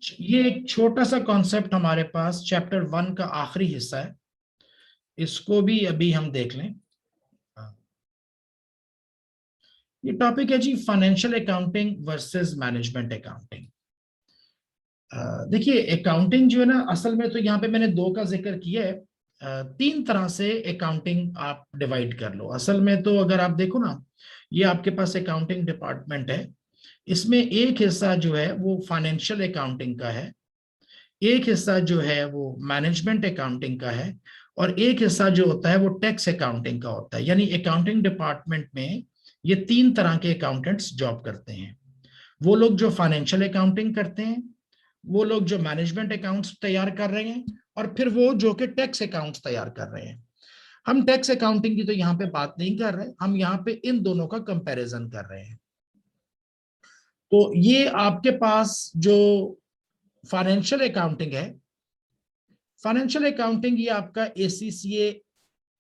ये एक छोटा सा कॉन्सेप्ट हमारे पास चैप्टर 1 का आखिरी हिस्सा है, इसको भी अभी हम देख लें। ये टॉपिक है जी financial accounting versus management accounting. देखिए अकाउंटिंग जो है ना, असल में तो यहाँ पे मैंने दो का जिक्र किया है। तीन तरह से अकाउंटिंग आप डिवाइड कर लो। असल में तो अगर आप देखो ना, ये आपके पास अकाउंटिंग डिपार्टमेंट है, इसमें एक हिस्सा जो है वो फाइनेंशियल अकाउंटिंग का है, एक हिस्सा जो है वो मैनेजमेंट अकाउंटिंग का है, और एक हिस्सा जो होता है वो टैक्स अकाउंटिंग का होता है। यानी अकाउंटिंग डिपार्टमेंट में ये तीन तरह के अकाउंटेंट्स जॉब करते हैं। वो लोग जो फाइनेंशियल अकाउंटिंग करते हैं, वो लोग जो मैनेजमेंट अकाउंट्स तैयार कर रहे हैं, और फिर वो जो कि टैक्स अकाउंट्स तैयार कर रहे हैं। हम टैक्स अकाउंटिंग की तो यहाँ पे बात नहीं कर रहे, हम यहाँ पे इन दोनों का कंपैरिजन कर रहे हैं। तो ये आपके पास जो फाइनेंशियल अकाउंटिंग है, फाइनेंशियल अकाउंटिंग ये आपका ACCA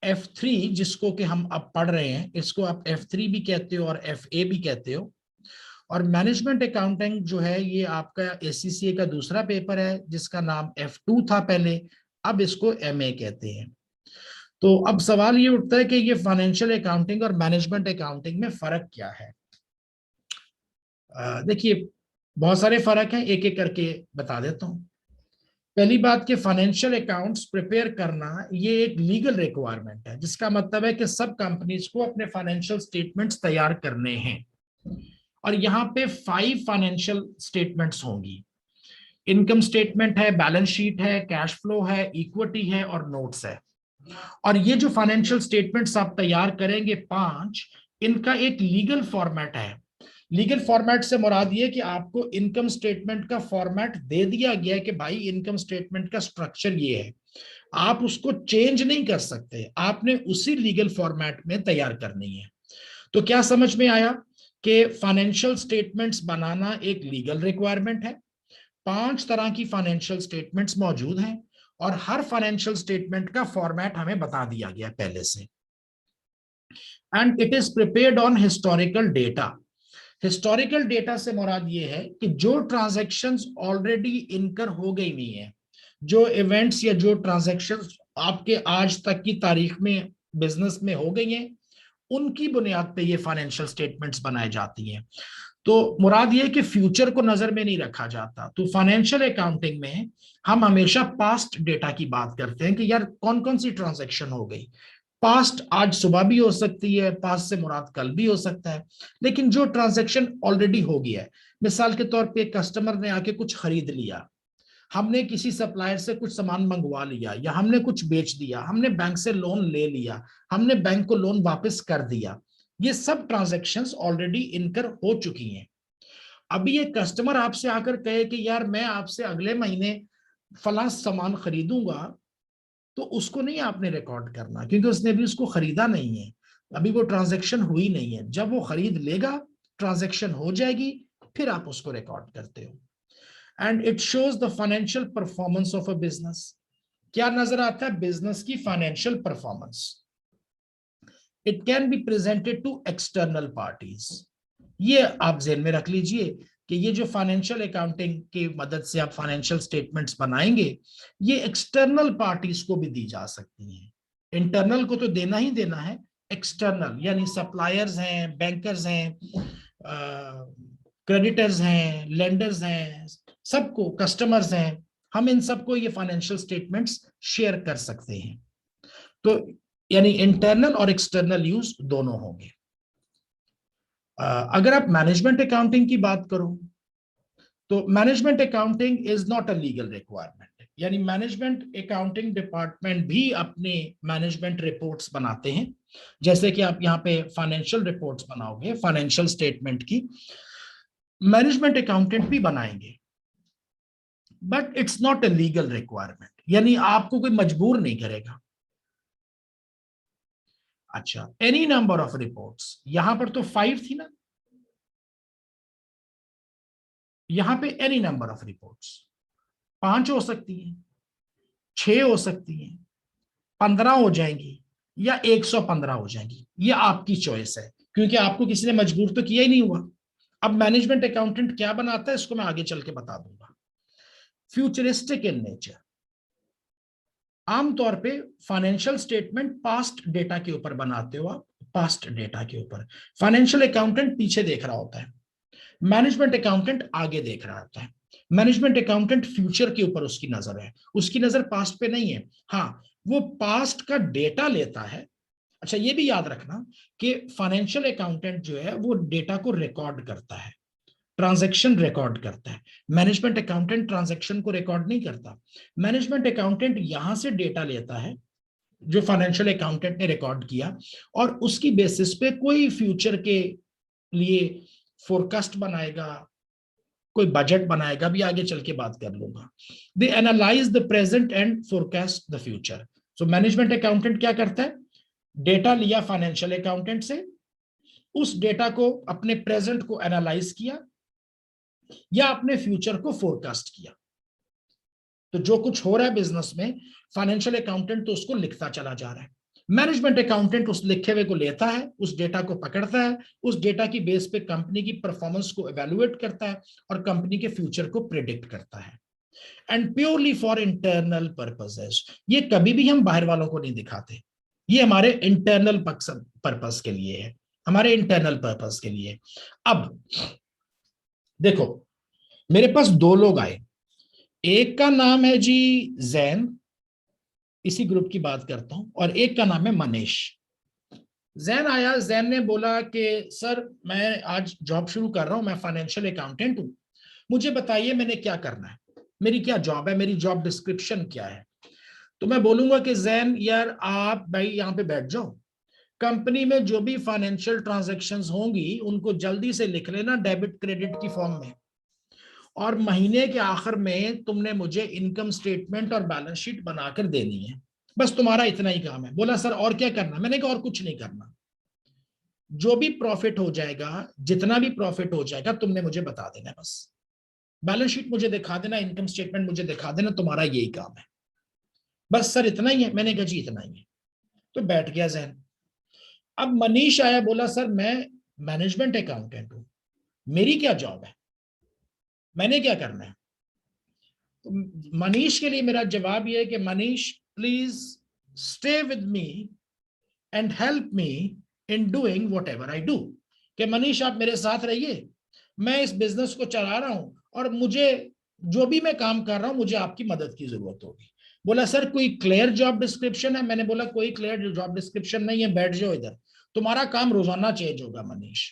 F3 जिसको कि हम अब पढ़ रहे हैं, इसको आप F3 भी कहते हो और FA भी कहते हो। और मैनेजमेंट अकाउंटिंग जो है ये आपका ACCA का दूसरा पेपर है जिसका नाम F2 था पहले, अब इसको MA कहते हैं। तो अब सवाल ये उठता है कि ये फाइनेंशियल अकाउंटिंग और मैनेजमेंट अकाउंटिंग में फर्क क्या है। देखिए बहुत सारे फर्क हैं, एक एक करके बता देता हूं। पहली बात कि फाइनेंशियल अकाउंट्स प्रिपेयर करना ये एक लीगल रिक्वायरमेंट है, जिसका मतलब है कि सब कंपनीज को अपने फाइनेंशियल स्टेटमेंट्स तैयार करने हैं। और यहाँ पे 5 फाइनेंशियल स्टेटमेंट्स होंगी। इनकम स्टेटमेंट है, बैलेंस शीट है, कैश फ्लो है, इक्विटी है और नोट्स है। और ये जो फाइनेंशियल स्टेटमेंट्स आप तैयार करेंगे 5, इनका एक लीगल फॉर्मेट है। लीगल फॉर्मेट से मुराद ये कि आपको इनकम स्टेटमेंट का फॉर्मेट दे दिया गया है कि भाई इनकम स्टेटमेंट का स्ट्रक्चर ये है, आप उसको चेंज नहीं कर सकते, आपने उसी लीगल फॉर्मेट में तैयार करनी है। तो क्या समझ में आया कि फाइनेंशियल स्टेटमेंट्स बनाना एक लीगल रिक्वायरमेंट है। 5 तरह की फाइनेंशियल स्टेटमेंट्स मौजूद हैं और हर फाइनेंशियल स्टेटमेंट का फॉर्मेट हमें बता दिया गया पहले से। And it is prepared on historical data. Historical data से मुराद ये है कि जो ट्रांजैक्शंस ऑलरेडी इनकर हो गई हुई हैं, जो इवेंट्स या जो ट्रांजैक्शंस आपके आज तक की तारीख में बिजनेस में हो गई हैं, उनकी बुनियाद पे ये फाइनेंशियल स्टेटमेंट्स बनाई जाती हैं। तो मुराद ये कि फ्यूचर को नजर में नहीं रखा जाता। तो फाइनेंशियल अकाउंटिंग में हम हमेशा पास्ट डेटा की बात करते हैं कि यार कौन कौन सी ट्रांजैक्शन हो गई। पास्ट आज सुबह भी हो सकती है, पास्ट से मुराद कल भी हो सकता है, लेकिन जो ट्रांजैक्शन ऑलरेडी हो गया है, मिसाल के तौर पे कस्टमर ने आके कुछ खरीद लिया, हमने किसी सप्लायर से कुछ सामान मंगवा लिया, या हमने कुछ बेच दिया, हमने बैंक से लोन ले लिया, हमने बैंक को लोन वापस कर दिया, ये सब ट्रांजैक्शंस ऑलरेडी इनकर हो चुकी हैं। अभी ये कस्टमर आपसे आकर कहे कि यार मैं आपसे अगले महीने फला सामान खरीदूंगा, तो उसको नहीं आपने रिकॉर्ड करना, क्योंकि उसने भी उसको खरीदा नहीं है, अभी वो ट्रांजैक्शन हुई नहीं है। जब वो खरीद लेगा, ट्रांजैक्शन हो जाएगी, फिर आप उसको रिकॉर्ड करते हो। And it shows the financial performance of a business. क्या नजर आता है? बिजनेस की financial performance. It can be presented to external parties. ये आप ध्यान में रख लीजिए कि ये जो फाइनेंशियल अकाउंटिंग की मदद से आप फाइनेंशियल स्टेटमेंट्स बनाएंगे, ये एक्सटर्नल पार्टीज को भी दी जा सकती हैं। इंटरनल को तो देना ही देना है, एक्सटर्नल यानी सप्लायर्स हैं, बैंकर्स हैं, क्रेडिटर्स हैं, लेंडर्स हैं, सबको, कस्टमर्स हैं, हम इन सबको ये फाइनेंशियल स्टेटमेंट्स शेयर कर सकते हैं। तो यानी इंटरनल और एक्सटर्नल यूज दोनों होंगे। अगर आप मैनेजमेंट अकाउंटिंग की बात करो, तो management accounting is not a legal requirement. यानी मैनेजमेंट अकाउंटिंग डिपार्टमेंट भी अपने मैनेजमेंट रिपोर्ट्स बनाते हैं, जैसे कि आप यहाँ पे फाइनेंशियल रिपोर्ट्स बनाओगे, फाइनेंशियल स्टेटमेंट की मैनेजमेंट अकाउंटेंट भी बनाएंगे, but it's not a legal requirement, यानी आपको कोई मजबूर नहीं करेगा। अच्छा, एनी नंबर ऑफ रिपोर्ट्स, यहां पर तो 5 थी ना, यहां पे एनी नंबर ऑफ रिपोर्ट्स 5 हो सकती है, 6 हो सकती है, 15 हो जाएंगी, या 115 हो जाएंगी, ये आपकी चॉइस है, क्योंकि आपको किसी ने मजबूर तो किया ही नहीं हुआ। अब मैनेजमेंट अकाउंटेंट क्या बनाता है इसको मैं आगे चल के बता दूंगा। Futuristic in nature. आमतौर पे फाइनेंशियल स्टेटमेंट पास्ट डेटा के ऊपर बनाते हो आप, पास्ट डेटा के ऊपर। फाइनेंशियल अकाउंटेंट पीछे देख रहा होता है, मैनेजमेंट अकाउंटेंट आगे देख रहा होता है। मैनेजमेंट अकाउंटेंट फ्यूचर के ऊपर उसकी नजर है, उसकी नजर पास्ट पे नहीं है। हाँ, वो पास्ट का डेटा लेता है। अच्छा, ये भी याद रखना कि फाइनेंशियल अकाउंटेंट जो है वो डेटा को रिकॉर्ड करता है, ट्रांजैक्शन रिकॉर्ड करता है। मैनेजमेंट अकाउंटेंट ट्रांजैक्शन को रिकॉर्ड नहीं करता। मैनेजमेंट अकाउंटेंट यहां से डेटा लेता है जो फाइनेंशियल अकाउंटेंट ने रिकॉर्ड किया, और उसकी बेसिस पे कोई फ्यूचर के लिए फोरकास्ट बनाएगा, कोई बजट बनाएगा, भी आगे चल के बात कर लूंगा। They analyze the present and forecast the future. So management accountant क्या करता है, डेटा लिया फाइनेंशियल अकाउंटेंट से, उस डेटा को अपने प्रेजेंट को एनालाइज किया या अपने फ्यूचर को फोरकास्ट किया। तो जो कुछ हो रहा है बिजनेस में, फाइनेंशियल अकाउंटेंट तो उसको लिखता चला जा रहा है, मैनेजमेंट अकाउंटेंट उस लिखे हुए को लेता है, उस डेटा को पकड़ता है, उस डेटा की बेस पे कंपनी की परफॉर्मेंस को इवैल्यूएट करता है और कंपनी के फ्यूचर को प्रिडिक्ट करता है। And purely for internal purposes. ये कभी भी हम बाहर वालों को नहीं दिखाते, ये हमारे इंटरनल पर्पस के लिए है, हमारे इंटरनल पर्पस के लिए। अब देखो, मेरे पास दो लोग आए, एक का नाम है जी जैन, इसी ग्रुप की बात करता हूं, और एक का नाम है मनीष। जैन आया, जैन ने बोला कि सर मैं आज जॉब शुरू कर रहा हूं, मैं फाइनेंशियल अकाउंटेंट हूं, मुझे बताइए मैंने क्या करना है, मेरी क्या जॉब है, मेरी जॉब डिस्क्रिप्शन क्या है। तो मैं बोलूंगा कि जैन यार आप भाई यहाँ पे बैठ जाओ, कंपनी में जो भी फाइनेंशियल ट्रांजैक्शंस होंगी उनको जल्दी से लिख लेना डेबिट क्रेडिट की फॉर्म में, और महीने के आखिर में तुमने मुझे इनकम स्टेटमेंट और बैलेंस शीट बनाकर देनी है, बस तुम्हारा इतना ही काम है। बोला सर और क्या करना, मैंने कहा और कुछ नहीं करना, जो भी प्रॉफिट हो जाएगा, जितना भी प्रॉफिट हो जाएगा तुमने मुझे बता देना, बस बैलेंस शीट मुझे दिखा देना, इनकम स्टेटमेंट मुझे दिखा देना, तुम्हारा यही काम है। बस सर इतना ही है, मैंने कहा जी इतना ही है। तो बैठ गया जहन। अब मनीष आया, बोला सर मैं मैनेजमेंट अकाउंटेंट हूं, मेरी क्या जॉब है, मैंने क्या करना है। तो मनीष के लिए मेरा जवाब यह है कि Manish please stay with me and help me in doing what ever I do. कि मनीष आप मेरे साथ रहिए, मैं इस बिजनेस को चला रहा हूं और मुझे जो भी मैं काम कर रहा हूं मुझे आपकी मदद की जरूरत होगी। बोला सर कोई क्लियर जॉब डिस्क्रिप्शन है, मैंने बोला कोई क्लियर जॉब डिस्क्रिप्शन नहीं है, बैठ जाओ इधर, तुम्हारा काम रोजाना चेंज होगा मनीष।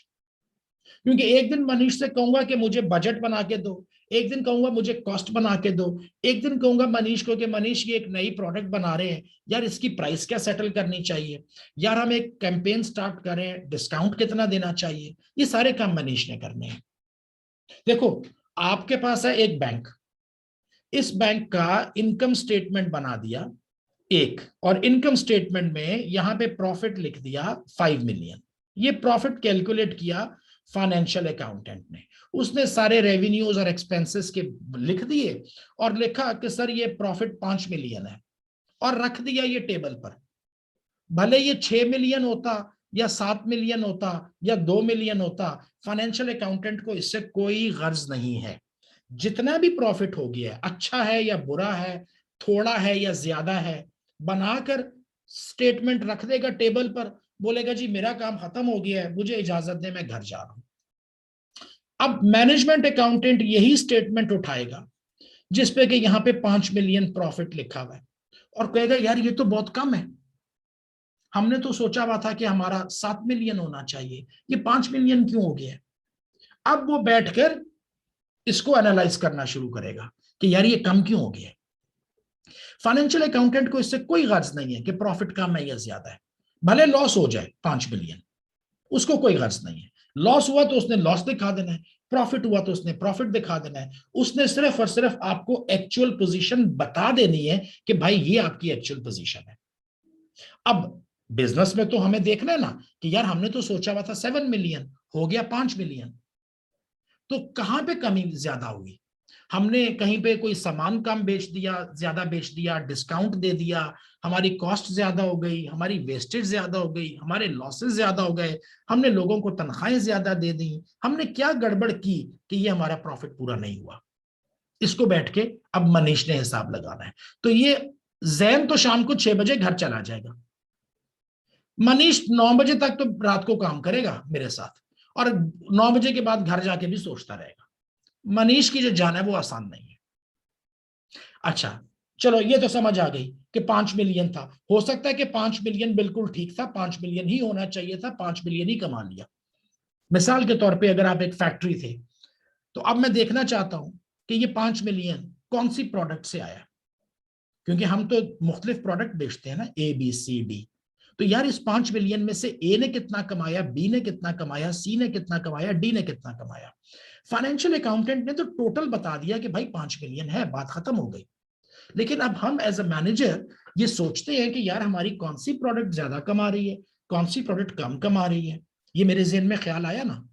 क्योंकि एक दिन मनीष से कहूंगा कि मुझे बजट बना के दो, एक दिन कहूंगा मुझे कॉस्ट बना के दो, एक दिन कहूंगा मनीष को कि मनीष ये एक नई प्रोडक्ट बना रहे हैं यार, इसकी प्राइस क्या सेटल करनी चाहिए, यार हम एक कैंपेन स्टार्ट करें, डिस्काउंट कितना देना चाहिए, ये सारे काम मनीष ने करने हैं। देखो आपके पास है एक बैंक, इस बैंक का इनकम स्टेटमेंट बना दिया एक, और इनकम स्टेटमेंट में यहां पे प्रॉफिट लिख दिया 5 मिलियन। ये प्रॉफिट कैलकुलेट किया फाइनेंशियल अकाउंटेंट ने, उसने सारे रेवेन्यूज और एक्सपेंसेस के लिख दिए और लिखा कि सर ये प्रॉफिट 5 मिलियन है, और रख दिया ये टेबल पर। भले ये 6 मिलियन होता या 7 मिलियन होता या 2 मिलियन होता, फाइनेंशियल अकाउंटेंट को इससे कोई गर्ज नहीं है। जितना भी प्रॉफिट हो गया है, अच्छा है या बुरा है, थोड़ा है या ज्यादा है, बनाकर स्टेटमेंट रख देगा टेबल पर, बोलेगा जी मेरा काम खत्म हो गया है, मुझे इजाजत दे मैं घर जा रहा हूं। अब मैनेजमेंट अकाउंटेंट यही स्टेटमेंट उठाएगा जिसपे कि यहां पे 5 मिलियन प्रॉफिट लिखा हुआ है, और कहेगा यार ये तो बहुत कम है, हमने तो सोचा हुआ था कि हमारा 7 मिलियन होना चाहिए, ये 5 मिलियन क्यों हो गया। अब वो बैठकर इसको एनालाइज करना शुरू करेगा कि यार ये कम क्यों हो गया। फाइनेंशियल अकाउंटेंट को इससे कोई गर्ज नहीं है कि प्रॉफिट कम है या ज्यादा है, भले लॉस हो जाए 5 मिलियन, उसको कोई गर्ज नहीं है। लॉस हुआ तो उसने लॉस दिखा देना है, प्रॉफिट हुआ तो उसने प्रॉफिट दिखा देना है, उसने सिर्फ और सिर्फ आपको एक्चुअल पोजीशन बता देनी है कि भाई ये आपकी एक्चुअल पोजीशन है। अब बिजनेस में तो हमें देखना है ना कि यार हमने तो सोचा हुआ था 7 मिलियन, हो गया 5 मिलियन, तो कहां पे कमी ज्यादा हुई, हमने कहीं पे कोई सामान कम बेच दिया, ज्यादा बेच दिया, डिस्काउंट दे दिया, हमारी कॉस्ट ज्यादा हो गई, हमारी वेस्टेज ज्यादा हो गई, हमारे लॉसेस ज्यादा हो गए, हमने लोगों को तनख्वाहें ज्यादा दे दी, हमने क्या गड़बड़ की कि ये हमारा प्रॉफिट पूरा नहीं हुआ। इसको बैठ के अब मनीष ने हिसाब लगाना है। तो ये जैन तो शाम को 6 बजे घर चला जाएगा, मनीष 9 बजे तक तो रात को काम करेगा मेरे साथ, और 9 बजे के बाद घर जाके भी सोचता रहेगा। मनीष की जो जान है वो आसान नहीं है। अच्छा चलो, ये तो समझ आ गई कि 5 मिलियन था। हो सकता है कि 5 मिलियन बिल्कुल ठीक था, 5 मिलियन ही होना चाहिए था, 5 मिलियन ही कमा लिया। मिसाल के तौर पे अगर आप एक फैक्ट्री थे, तो अब मैं देखना चाहता हूं कि ये 5 मिलियन कौन सी प्रोडक्ट से आया, क्योंकि हम तो मुख्तलिफ प्रोडक्ट बेचते हैं ना, ए बी सी डी। तो यार इस 5 मिलियन में से ए ने कितना कमाया, बी ने कितना कमाया, सी ने कितना कमाया, डी ने कितना कमाया। फाइनेंशियल अकाउंटेंट ने तो टोटल बता दिया कि भाई 5 मिलियन है, बात खत्म हो गई। लेकिन अब हम एज अ मैनेजर ये सोचते हैं कि यार हमारी कौन सी प्रोडक्ट ज्यादा कमा रही है, कौन सी प्रोडक्ट कम कमा रही है। ये मेरे जहन में ख्याल आया ना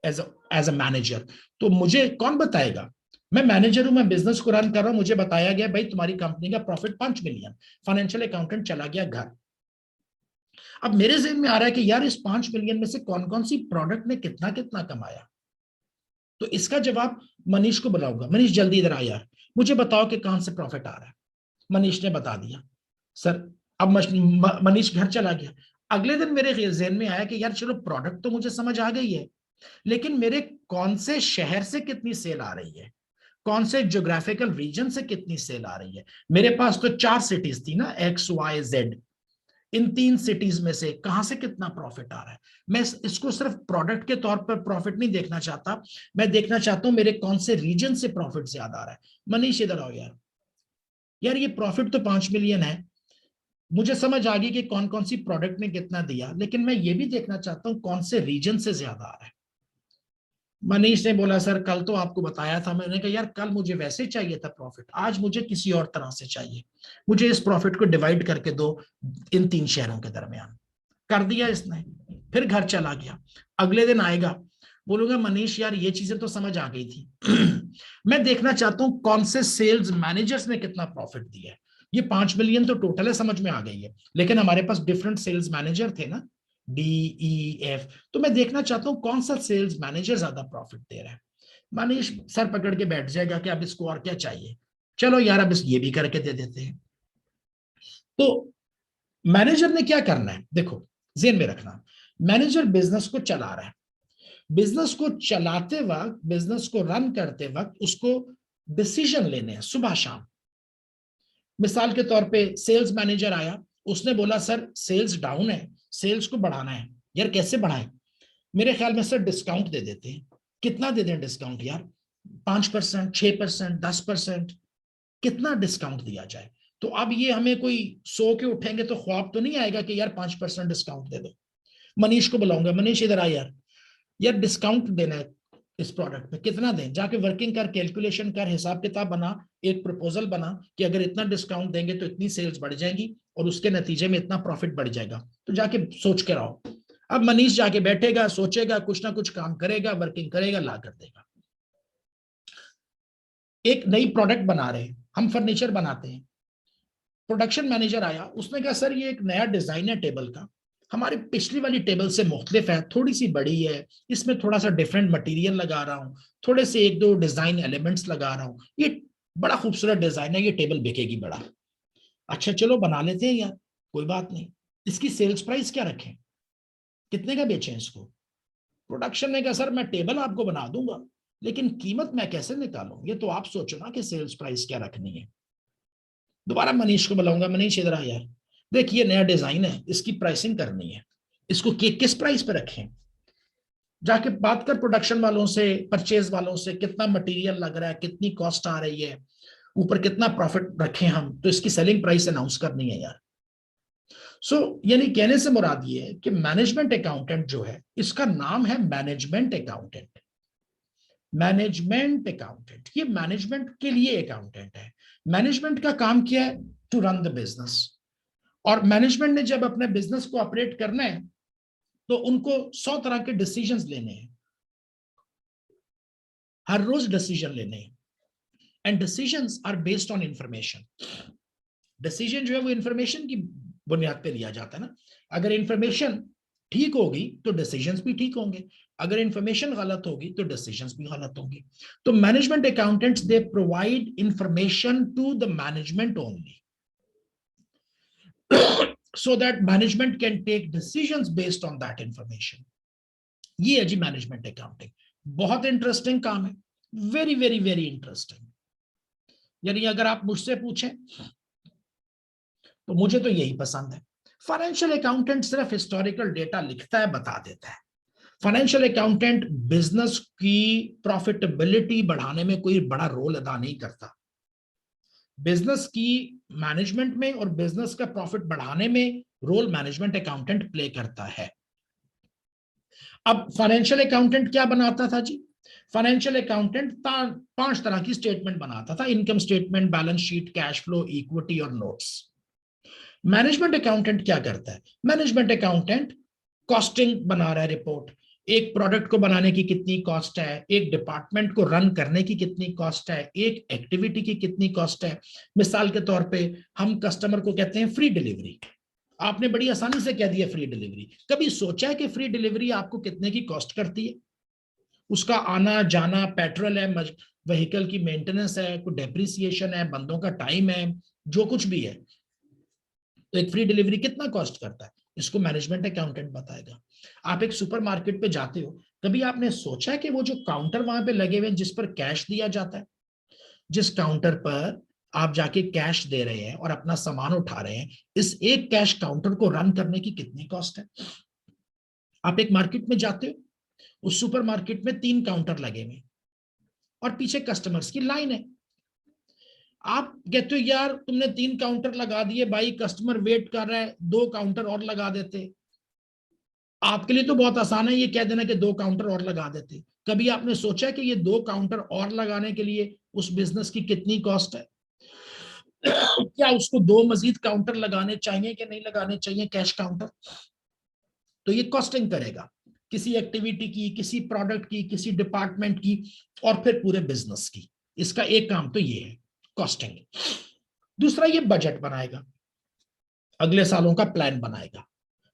एज अ मैनेजर। तो मुझे कौन बताएगा, मैं मैनेजर हूं, मैं बिजनेस को रन कर रहा हूं, मुझे बताया गया भाई तुम्हारी कंपनी का प्रॉफिट 5 मिलियन, फाइनेंशियल अकाउंटेंट चला गया घर। अब मेरे जहन में आ रहा है कि यार इस 5 मिलियन में से कौन कौन सी प्रोडक्ट ने कितना कितना कमाया। तो इसका जवाब मनीष को बुलाऊंगा, मनीष जल्दी इधर आ यार, मुझे बताओ कि कहां से प्रॉफिट आ रहा है। मनीष ने बता दिया सर। अब मनीष घर चला गया। अगले दिन मेरे जहन में आया कि यार चलो प्रोडक्ट तो मुझे समझ आ गई है, लेकिन मेरे कौन से शहर से कितनी सेल आ रही है, कौन से ज्योग्राफिकल रीजन से कितनी सेल आ रही है। मेरे पास तो 4 सिटीज थी ना, एक्स वाई जेड। इन 3 सिटीज में से कहां से कितना प्रॉफिट आ रहा है। मैं इसको सिर्फ प्रोडक्ट के तौर पर प्रॉफिट नहीं देखना चाहता, मैं देखना चाहता हूं मेरे कौन से रीजन से प्रॉफिट ज्यादा आ रहा है। मनीष इधर आओ यार, यार ये प्रॉफिट तो 5 मिलियन है, मुझे समझ आ गई कि कौन कौन सी प्रोडक्ट ने कितना दिया, लेकिन मैं ये भी देखना चाहता हूं कौन से रीजन से ज्यादा आ रहा है। मनीष ने बोला सर कल तो आपको बताया था। मैंने कहा यार कल मुझे वैसे चाहिए था प्रॉफिट, आज मुझे किसी और तरह से चाहिए, मुझे इस प्रॉफिट को डिवाइड करके दो इन 3 शहरों के दरमियान। कर दिया इसने, फिर घर चला गया। अगले दिन आएगा, बोलूंगा मनीष यार ये चीजें तो समझ आ गई थी मैं देखना चाहता हूं कौन से सेल्स मैनेजर्स ने कितना प्रॉफिट दिया है। ये 5 मिलियन तो टोटल है, समझ में आ गई है, लेकिन हमारे पास डिफरेंट सेल्स मैनेजर थे ना, डी ई एफ। तो मैं देखना चाहता हूं कौन सा सेल्स मैनेजर ज्यादा प्रॉफिट दे रहा है। मनीष सर पकड़ के बैठ जाएगा कि अब इसको और क्या चाहिए, चलो यार अब इस ये भी करके दे देते हैं। तो मैनेजर ने क्या करना है, देखो जेन में रखना, मैनेजर बिजनेस को चला रहा है, बिजनेस को चलाते वक्त, बिजनेस को रन करते वक्त उसको डिसीजन लेने हैं सुबह शाम। मिसाल के तौर पे सेल्स मैनेजर आया, उसने बोला सर सेल्स डाउन है, सेल्स को बढ़ाना है। यार कैसे बढ़ाएं, मेरे ख्याल में सर डिस्काउंट दे देते हैं। कितना दे दें डिस्काउंट यार, 5%, 6%, 10%, कितना डिस्काउंट दिया जाए। तो अब ये हमें कोई सो के उठेंगे तो ख्वाब तो नहीं आएगा कि यार 5% डिस्काउंट दे दो। मनीष को बुलाऊंगा, मनीष इधर आ यार, यार डिस्काउंट देना है इस प्रोडक्ट पे, कितना दें, जाके वर्किंग कर, कैलकुलेशन कर, हिसाब किताब बना, एक प्रपोजल बना कि अगर इतना डिस्काउंट देंगे तो इतनी सेल्स बढ़ जाएंगी और उसके नतीजे में इतना प्रॉफिट बढ़ जाएगा। तो जाके सोच के रहो। अब मनीष जाके बैठेगा, सोचेगा, कुछ ना कुछ काम करेगा, वर्किंग करेगा, ला कर देगा। एक नई प्रोडक्ट बना रहे हैं, हम फर्नीचर बनाते हैं, प्रोडक्शन मैनेजर आया, उसने कहा सर ये एक नया डिजाइन है टेबल का, हमारी पिछली वाली टेबल से मुख्तलिफ है, थोड़ी सी बड़ी है, इसमें थोड़ा सा डिफरेंट मटेरियल लगा रहा हूँ, थोड़े से 1-2 डिजाइन एलिमेंट्स लगा रहा हूँ, ये बड़ा खूबसूरत डिजाइन है, ये टेबल बिकेगी बड़ा। अच्छा चलो बना लेते हैं यार, कोई बात नहीं। इसकी सेल्स प्राइस क्या रखें, कितने का बेचें इसको। प्रोडक्शन ने कहा सर मैं टेबल आपको बना दूंगा, लेकिन कीमत मैं कैसे निकालूं, ये तो आप सोचो ना कि सेल्स प्राइस क्या रखनी है। दोबारा मनीष को बुलाऊंगा, मनीष इधर आ यार, देखिए नया डिजाइन है, इसकी प्राइसिंग करनी है, इसको किस प्राइस पे रखें। जाके बात कर प्रोडक्शन वालों से, परचेज वालों से, कितना मटेरियल लग रहा है, कितनी कॉस्ट आ रही है, ऊपर कितना प्रॉफिट रखें हम, तो इसकी सेलिंग प्राइस अनाउंस करनी है यार। यानी कहने से मुराद ये है कि मैनेजमेंट अकाउंटेंट जो है, इसका नाम है मैनेजमेंट अकाउंटेंट। मैनेजमेंट अकाउंटेंट, ये मैनेजमेंट के लिए अकाउंटेंट है। मैनेजमेंट का काम क्या है, टू रन द बिजनेस। और मैनेजमेंट ने जब अपने बिजनेस को ऑपरेट करना है तो उनको 100 तरह के डिसीजंस लेने हैं, हर रोज डिसीजन लेने हैं। And decisions are based on information. Decision जो है वो इंफॉर्मेशन की बुनियाद पे लिया जाता है ना। अगर इंफॉर्मेशन ठीक होगी तो डिसीजंस भी ठीक होंगे, अगर इंफॉर्मेशन गलत होगी तो डिसीजंस भी गलत होंगे। तो management accountants they provide information to the management only so that management can take decisions based on that information। ये है जी मैनेजमेंट अकाउंटिंग। बहुत इंटरेस्टिंग काम है, वेरी वेरी वेरी इंटरेस्टिंग। यानी अगर आप मुझसे पूछें तो मुझे तो यही पसंद है। फाइनेंशियल अकाउंटेंट सिर्फ हिस्टोरिकल डेटा लिखता है, बता देता है। फाइनेंशियल अकाउंटेंट बिजनेस की प्रॉफिटेबिलिटी बढ़ाने में कोई बड़ा रोल अदा नहीं करता। बिजनेस की मैनेजमेंट में और बिजनेस का प्रॉफिट बढ़ाने में रोल मैनेजमेंट अकाउंटेंट प्ले करता है। अब फाइनेंशियल अकाउंटेंट क्या बनाता था जी? फाइनेंशियल अकाउंटेंट 5 तरह की स्टेटमेंट बनाता था, income statement, balance sheet, cash flow, equity और नोट्स। मैनेजमेंट अकाउंटेंट क्या करता है? मैनेजमेंट अकाउंटेंट कॉस्टिंग बना रहा है, रिपोर्ट, एक प्रोडक्ट को बनाने की कितनी कॉस्ट है, एक डिपार्टमेंट को रन करने की कितनी कॉस्ट है, एक एक्टिविटी की कितनी कॉस्ट है। मिसाल के तौर पे हम कस्टमर को कहते हैं फ्री डिलीवरी, आपने बड़ी आसानी से कह दिया फ्री डिलीवरी। कभी सोचा है कि फ्री डिलीवरी आपको कितने की कॉस्ट करती है? उसका आना जाना, पेट्रोल है, व्हीकल की मेंटेनेंस है, कोई डेप्रिसिएशन है, बंदों का टाइम है, जो कुछ भी है, तो एक फ्री डिलीवरी कितना कॉस्ट करता है, इसको मैनेजमेंट अकाउंटेंट बताएगा। आप एक सुपरमार्केट पे जाते हो, कभी आपने सोचा कि वो जो काउंटर वहां पे लगे हुए जिस पर कैश दिया जाता है, जिस काउंटर पर आप जाके कैश दे रहे हैं और अपना सामान उठा रहे हैं, इस एक कैश काउंटर को रन करने की कितनी कॉस्ट है? आप एक मार्केट में जाते हो, उस सुपरमार्केट में 3 काउंटर लगे हुए और पीछे कस्टमर्स की लाइन है। आप कहते हो यार तुमने 3 काउंटर लगा दिए भाई, कस्टमर वेट कर रहा है, 2 काउंटर और लगा देते। आपके लिए तो बहुत आसान है ये कह देना कि 2 काउंटर और लगा देते। कभी आपने सोचा कि ये 2 काउंटर और लगाने के लिए उस बिजनेस की कितनी कॉस्ट है? क्या उसको 2 मजीद काउंटर लगाने चाहिए कि नहीं लगाने चाहिए, कैश काउंटर? तो ये कॉस्टिंग करेगा किसी एक्टिविटी की, किसी प्रोडक्ट की, किसी डिपार्टमेंट की और फिर पूरे बिजनेस की। इसका एक काम तो ये है, कॉस्टिंग। दूसरा ये बजट बनाएगा, अगले सालों का प्लान बनाएगा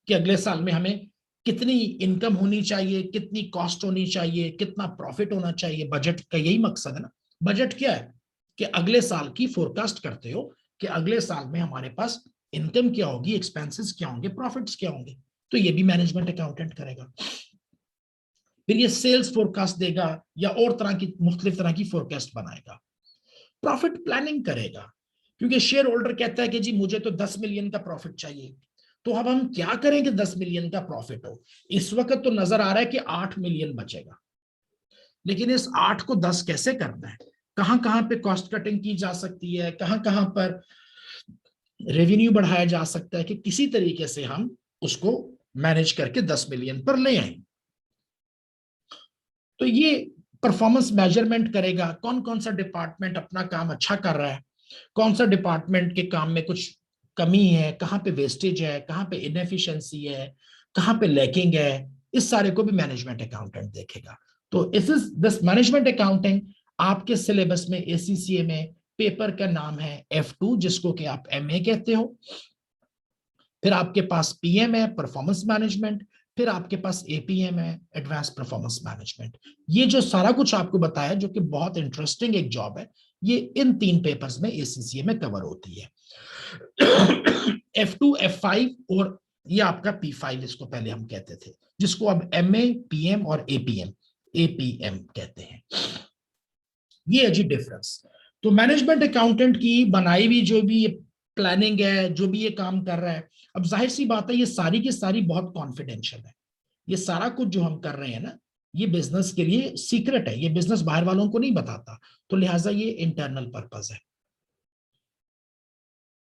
कि अगले साल में हमें कितनी इनकम होनी चाहिए, कितनी कॉस्ट होनी चाहिए, कितना प्रॉफिट होना चाहिए। बजट का यही मकसद है ना। बजट क्या है कि अगले साल की फोरकास्ट करते हो कि अगले साल में हमारे पास इनकम क्या होगी, एक्सपेंसेस क्या होंगे, प्रॉफिट्स क्या होंगे। तो ये भी मैनेजमेंट अकाउंटेंट करेगा। फिर ये सेल्स फोरकास्ट देगा या और तरह की मुख्तलिफ तरह की फोरकास्ट बनाएगा। प्रॉफिट प्लानिंग करेगा, क्योंकि शेयर होल्डर कहता है कि जी मुझे तो 10 मिलियन का प्रॉफिट चाहिए, तो अब हम क्या करें कि 10 मिलियन का प्रॉफिट हो? इस वक्त तो नजर आ रहा है कि 8 मिलियन बचेगा, लेकिन इस 8 को 10 कैसे करना है, कहां कहां पे कॉस्ट कटिंग की जा सकती है, कहां कहां पर रेवेन्यू बढ़ाया जा सकता है कि किसी तरीके से हम उसको मैनेज करके 10 मिलियन पर ले आए। तो ये परफॉर्मेंस मेजरमेंट करेगा, कौन कौन सा डिपार्टमेंट अपना काम अच्छा कर रहा है, कौन सा डिपार्टमेंट के काम में कुछ कमी है, कहां पे वेस्टेज है, कहां पे इनएफिशिएंसी है, कहां पे लैकिंग है। इस सारे को भी मैनेजमेंट अकाउंटेंट देखेगा। तो इस इज दिस मैनेजमेंट अकाउंटिंग। आपके सिलेबस में एसीसीए में पेपर का नाम है F2, जिसको कि आप MA कहते हो। फिर आपके पास PM है, परफॉर्मेंस मैनेजमेंट। फिर आपके पास APM है, एडवांस परफॉर्मेंस मैनेजमेंट। ये जो सारा कुछ आपको बताया, जो कि बहुत इंटरेस्टिंग एक जॉब है, ये इन 3 पेपर्स में ACCA में कवर होती है। F2, F5 और ये आपका P5, इसको पहले हम कहते थे, जिसको अब MA, PM और APM कहते हैं। ये है जी डिफरेंस। तो मैनेजमेंट अकाउंटेंट की बनाई हुई जो भी प्लानिंग है, जो भी ये काम कर रहा है, अब जाहिर सी बात है ये सारी की सारी बहुत कॉन्फिडेंशियल है। ये सारा कुछ जो हम कर रहे हैं ना, ये बिजनेस के लिए सीक्रेट है, ये बिजनेस बाहर वालों को नहीं बताता, तो लिहाजा ये इंटरनल पर्पस है।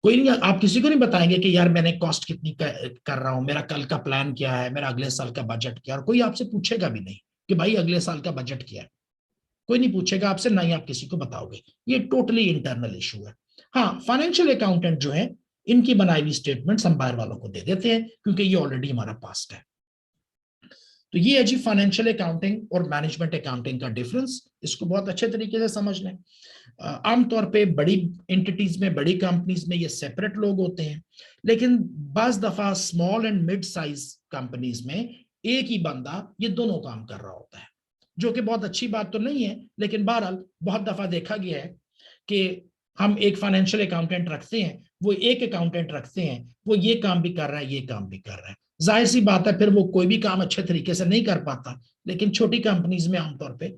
कोई नहीं, आप किसी को नहीं बताएंगे कि यार मैंने कॉस्ट कितनी कर रहा हूं, मेरा कल का प्लान क्या है, मेरा अगले साल का बजट क्या है। और कोई आपसे पूछेगा भी नहीं कि भाई अगले साल का बजट क्या है, कोई नहीं पूछेगा आपसे, ना ही आप किसी को बताओगे। ये टोटली इंटरनल इशू है। हाँ, फाइनेंशियल अकाउंटेंट जो है, इनकी बनाई हुई स्टेटमेंट्स हम बाहर वालों को दे देते हैं, क्योंकि ये ऑलरेडी हमारा पास्ट है। तो ये है जी फाइनेंशियल अकाउंटिंग और मैनेजमेंट अकाउंटिंग का डिफरेंस। इसको बहुत अच्छे तरीके से समझ लें। आमतौर पे बड़ी एंटिटीज में, बड़ी कंपनीज में ये सेपरेट लोग होते हैं, लेकिन बाज दफा small and mid size companies में एक ही बंदा ये दोनों काम कर रहा होता है, जो कि बहुत अच्छी बात तो नहीं है, लेकिन बहरहाल बहुत दफा देखा गया है कि हम एक फाइनेंशियल अकाउंटेंट रखते हैं, वो एक अकाउंटेंट रखते हैं, वो ये काम भी कर रहा है, ये काम भी कर रहा है। जाहिर सी बात है फिर वो कोई भी काम अच्छे तरीके से नहीं कर पाता, लेकिन छोटी कंपनीज में आमतौर पे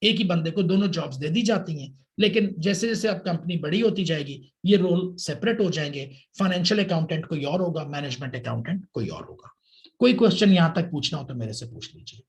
एक ही बंदे को दोनों जॉब्स दे दी जाती हैं। लेकिन जैसे जैसे अब कंपनी बड़ी होती जाएगी ये रोल सेपरेट हो जाएंगे, फाइनेंशियल अकाउंटेंट कोई और होगा, मैनेजमेंट अकाउंटेंट कोई और होगा। कोई क्वेश्चन यहां तक पूछना हो तो मेरे से पूछ लीजिए।